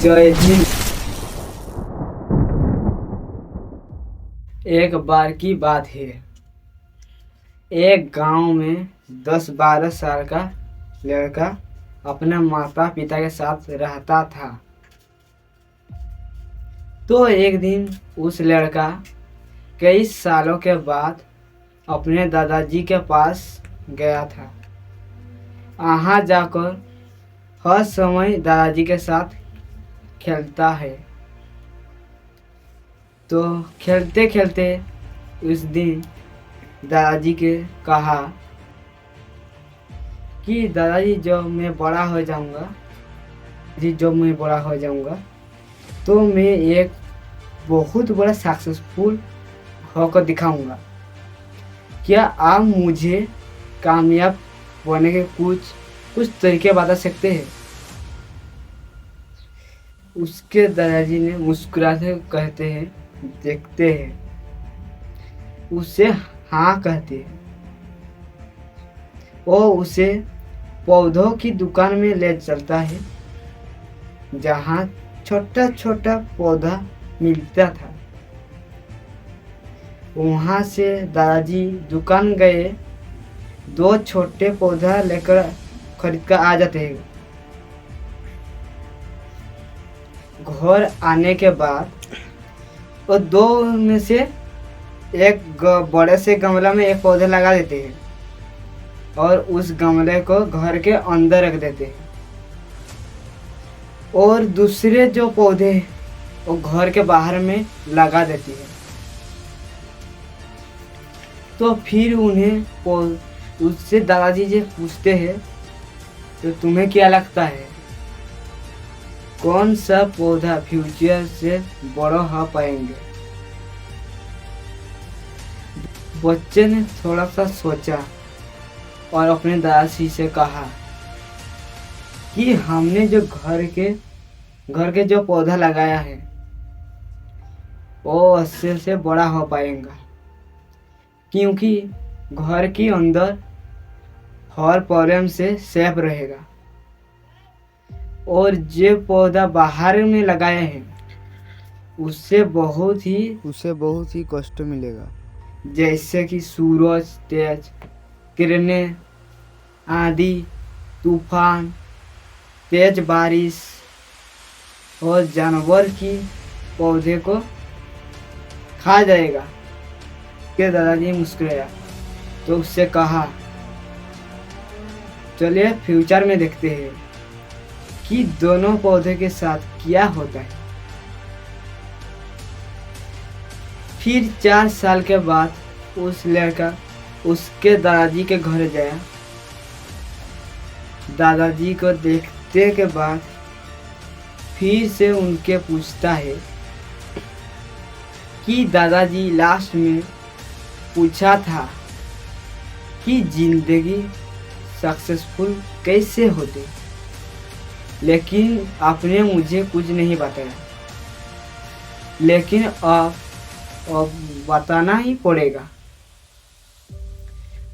जय हिंद। एक बार की बात है, एक गांव में 10-12 साल का लड़का अपने माता पिता के साथ रहता था। तो एक दिन उस लड़का कई सालों के बाद अपने दादाजी के पास गया था। वहाँ जाकर हर समय दादाजी के साथ खेलता है। तो खेलते खेलते उस दिन दादाजी के कहा कि दादाजी जब मैं बड़ा हो जाऊंगा तो मैं एक बहुत बड़ा सक्सेसफुल होकर दिखाऊंगा। क्या आप मुझे कामयाब होने के कुछ तरीके बता सकते हैं? उसके दादाजी ने मुस्कुराते देखते हैं, उसे हाँ कहते हैं। वो उसे पौधों की दुकान में ले चलता है, जहाँ छोटा छोटा पौधा मिलता था। वहाँ से दादाजी दुकान गए 2 छोटे पौधा लेकर खरीद कर आ जाते हैं। घर आने के बाद वो 2 में से एक बड़े से गमला में एक पौधा लगा देते हैं और उस गमले को घर के अंदर रख देते हैं, और दूसरे जो पौधे वो घर के बाहर में लगा देती है। तो फिर उससे दादाजी जी पूछते हैं, तो तुम्हें क्या लगता है कौन सा पौधा फ्यूचर से बड़ा हो पाएंगे? बच्चे ने थोड़ा सा सोचा और अपने दादाजी से कहा कि हमने जो घर के जो पौधा लगाया है वो उससे से बड़ा हो पाएगा, क्योंकि घर के अंदर हर प्रॉब्लम से सेफ रहेगा, और जो पौधा बाहर में लगाए हैं उससे बहुत ही कष्ट मिलेगा, जैसे कि सूरज तेज किरणें, आंधी तूफान, तेज बारिश और जानवर की पौधे को खा जाएगा। के दादाजी मुस्कुराया तो उससे कहा, चलिए फ्यूचर में देखते हैं कि दोनों पौधे के साथ क्या होता है। फिर 4 साल के बाद उस लड़का उसके दादाजी के घर गया। दादाजी को देखते के बाद फिर से उनके पूछता है कि दादाजी लास्ट में पूछा था कि जिंदगी सक्सेसफुल कैसे होते, लेकिन आपने मुझे कुछ नहीं बताया, लेकिन अब बताना ही पड़ेगा।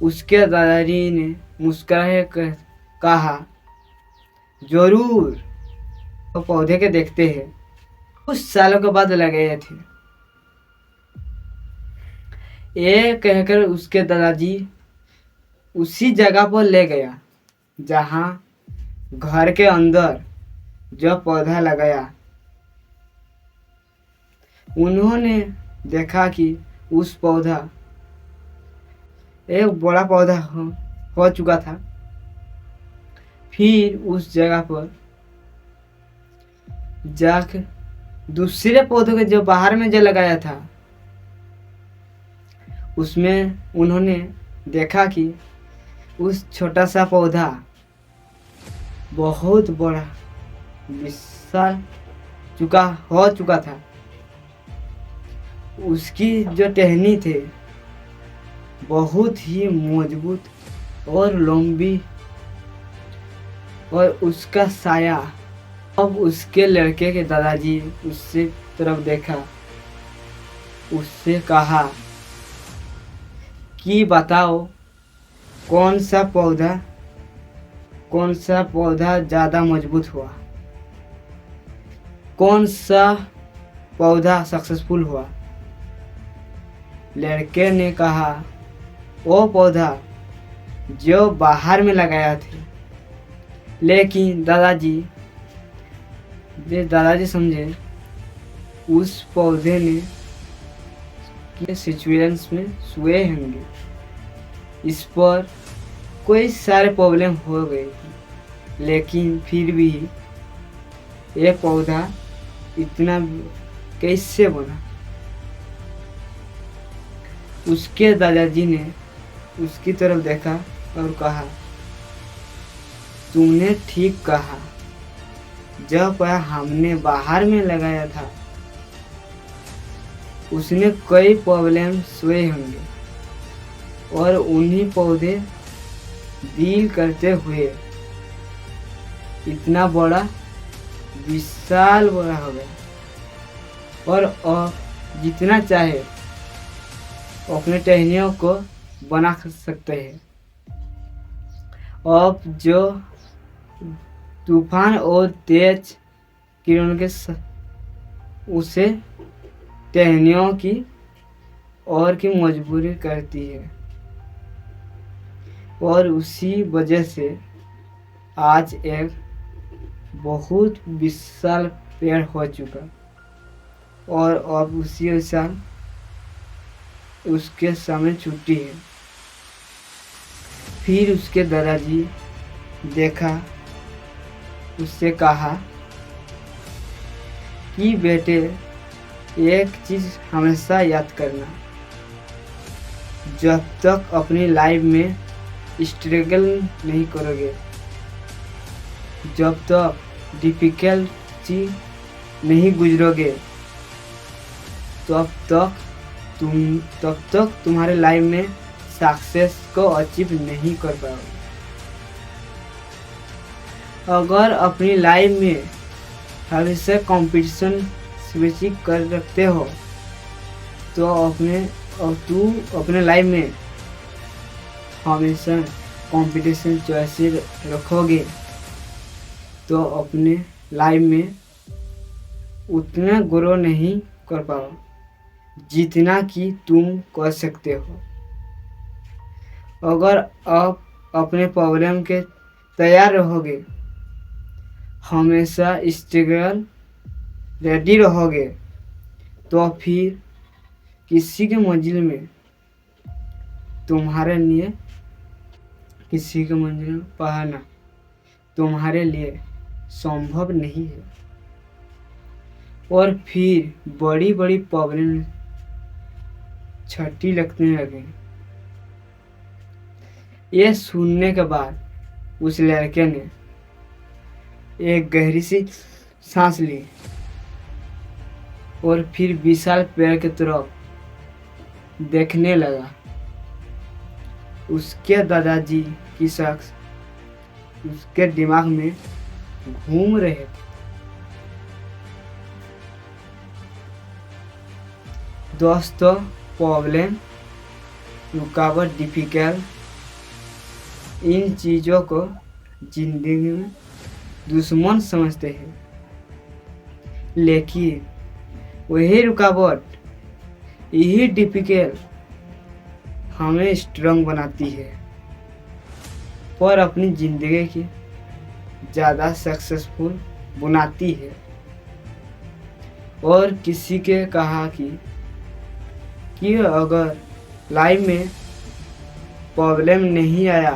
उसके दादाजी ने मुस्कुराए कहा, जरूर। तो पौधे के देखते हैं कुछ सालों के बाद लगे थे। ये कहकर उसके दादाजी उसी जगह पर ले गया जहाँ घर के अंदर जो पौधा लगाया। उन्होंने देखा कि उस पौधा एक बड़ा पौधा हो चुका था। फिर उस जगह पर जाकर दूसरे पौधों के जो बाहर में जो लगाया था उसमें उन्होंने देखा कि उस छोटा सा पौधा बहुत बड़ा विशाल हो चुका था। उसकी जो टहनी थे बहुत ही मजबूत और लंबी, और उसका साया। अब उसके लड़के के दादाजी उससे तरफ देखा, उससे कहा कि बताओ कौन सा पौधा ज़्यादा मजबूत हुआ। कौन सा पौधा सक्सेसफुल हुआ? लड़के ने कहा, वो पौधा जो बाहर में लगाया थे। लेकिन दादाजी समझे उस पौधे ने के सिचुएशंस में सोए होंगे। इस पर कोई सारे प्रॉब्लम हो गई थी, लेकिन फिर भी ये पौधा इतना कैसे बना? उसके दादाजी ने उसकी तरफ देखा और कहा, तूने ठीक कहा, जब हमने बाहर में लगाया था उसने कई प्रॉब्लम सोए होंगे और उन्हीं पौधे डील करते हुए इतना बड़ा विशाल बड़ा हो गया और अब जितना चाहे अपने टहनियों को बना सकते हैं। अब जो तूफान और तेज किरणों के उसे टहनियों की और की मजबूरी करती है और उसी वजह से आज एक बहुत विशाल पेड़ हो चुका और अब उसी साल उसके समय छुट्टी है। फिर उसके दादाजी देखा, उससे कहा कि बेटे, एक चीज हमेशा याद करना, जब तक अपनी लाइफ में स्ट्रगल नहीं करोगे, जब तक डिफिकल्ट चीज नहीं गुजरोगे, तब तक तुम्हारे लाइफ में सक्सेस को अचीव नहीं कर पाओगे। अगर अपनी लाइफ में हमेशा कंपटीशन स्विचिंग कर रखते हो तो तू अपने लाइफ में हमेशा कंपटीशन जैसे रखोगे तो अपने लाइफ में उतना ग्रो नहीं कर पाओ जितना कि तुम कर सकते हो। अगर आप अपने प्रॉब्लम के तैयार रहोगे, हमेशा स्ट्रगल रेडी रहोगे, तो फिर किसी के मंजिल में पहुंचना तुम्हारे लिए संभव नहीं है और फिर बड़ी बड़ी प्रॉब्लम छठी लगने लगे। ये सुनने के बाद उस लड़के ने एक गहरी सी सांस ली और फिर विशाल पेड़ की तरफ देखने लगा। उसके दादाजी की शख्स उसके दिमाग में घूम रहे थे। दोस्तों, प्रॉब्लम, रुकावट, डिफिकल्ट, इन चीज़ों को जिंदगी में दुश्मन समझते हैं, लेकिन वही रुकावट, यही डिफिकल्ट हमें स्ट्रांग बनाती है और अपनी ज़िंदगी की ज़्यादा सक्सेसफुल बनाती है। और किसी के कहा कि अगर लाइफ में प्रॉब्लम नहीं आया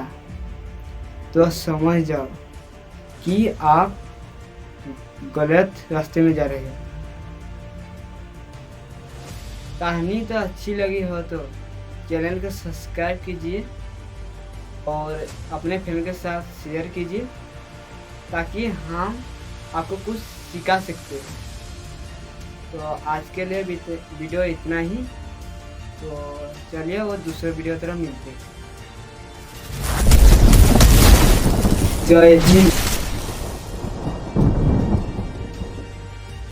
तो समझ जाओ कि आप गलत रास्ते में जा रहे हैं। कहानी तो अच्छी लगी हो तो चैनल को सब्सक्राइब कीजिए और अपने फ्रेंड के साथ शेयर कीजिए ताकि हम आपको कुछ सिखा सकते हैं। तो आज के लिए वीडियो इतना ही। तो चलिए वो दूसरे वीडियो तरह मिलते हैं। जय हिंद।